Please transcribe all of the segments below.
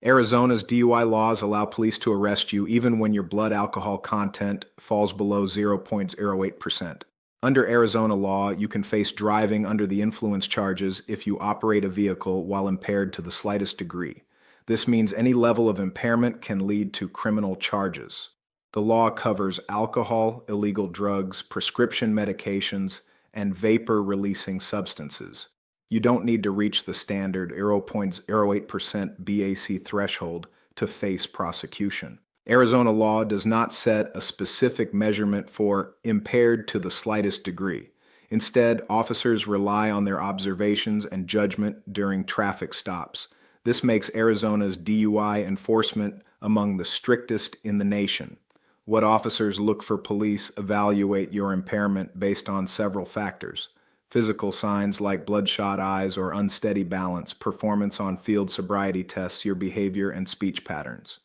Arizona's DUI laws allow police to arrest you even when your blood alcohol content falls below 0.08%. Under Arizona law, you can face driving under the influence charges if you operate a vehicle while impaired to the slightest degree. This means any level of impairment can lead to criminal charges. The law covers alcohol, illegal drugs, prescription medications, and vapor-releasing substances. You don't need to reach the standard 0.08% BAC threshold to face prosecution. Arizona law does not set a specific measurement for impaired to the slightest degree. Instead, officers rely on their observations and judgment during traffic stops. This makes Arizona's DUI enforcement among the strictest in the nation. What officers look for: police evaluate your impairment based on several factors: physical signs like bloodshot eyes or unsteady balance, performance on field sobriety tests, your behavior and speech patterns,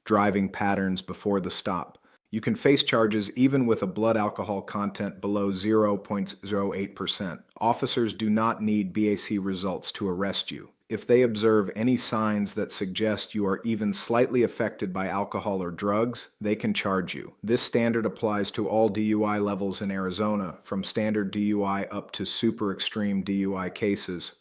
driving patterns before the stop. You can face charges even with a blood alcohol content below 0.08%. Officers do not need BAC results to arrest you. If they observe any signs that suggest you are even slightly affected by alcohol or drugs, they can charge you. This standard applies to all DUI levels in Arizona, from standard DUI up to super extreme DUI cases.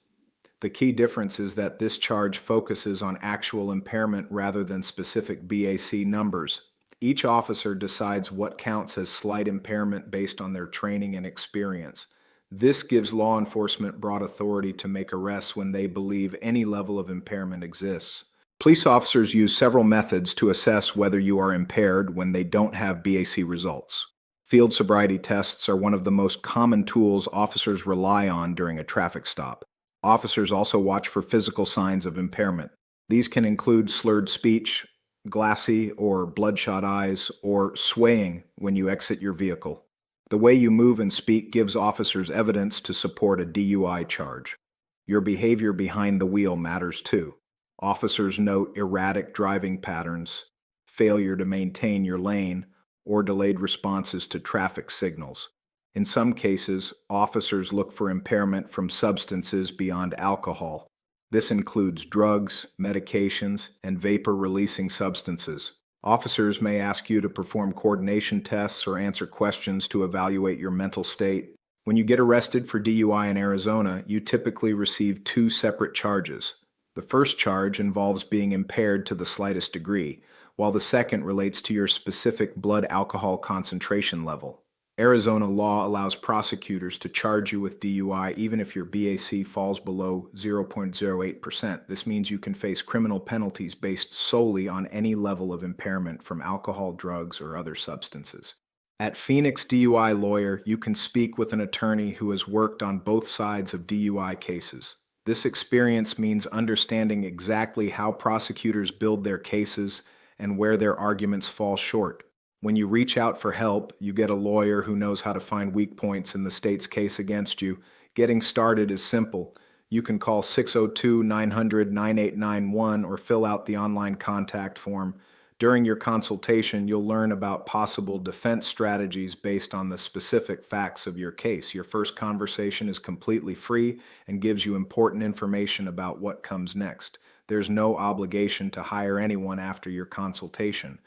The key difference is that this charge focuses on actual impairment rather than specific BAC numbers. Each officer decides what counts as slight impairment based on their training and experience. This gives law enforcement broad authority to make arrests when they believe any level of impairment exists. Police officers use several methods to assess whether you are impaired when they don't have BAC results. Field sobriety tests are one of the most common tools officers rely on during a traffic stop. Officers also watch for physical signs of impairment. These can include slurred speech, glassy or bloodshot eyes, or swaying when you exit your vehicle. The way you move and speak gives officers evidence to support a DUI charge. Your behavior behind the wheel matters too. Officers note erratic driving patterns, failure to maintain your lane, or delayed responses to traffic signals. In some cases, officers look for impairment from substances beyond alcohol. This includes drugs, medications, and vapor-releasing substances. Officers may ask you to perform coordination tests or answer questions to evaluate your mental state. When you get arrested for DUI in Arizona, you typically receive two separate charges. The first charge involves being impaired to the slightest degree, while the second relates to your specific blood alcohol concentration level. Arizona law allows prosecutors to charge you with DUI even if your BAC falls below 0.08%. This means you can face criminal penalties based solely on any level of impairment from alcohol, drugs, or other substances. At Phoenix DUI Lawyer, you can speak with an attorney who has worked on both sides of DUI cases. This experience means understanding exactly how prosecutors build their cases and where their arguments fall short. When you reach out for help, you get a lawyer who knows how to find weak points in the state's case against you. Getting started is simple. You can call 602-900-9891 or fill out the online contact form. During your consultation, you'll learn about possible defense strategies based on the specific facts of your case. Your first conversation is completely free and gives you important information about what comes next. There's no obligation to hire anyone after your consultation.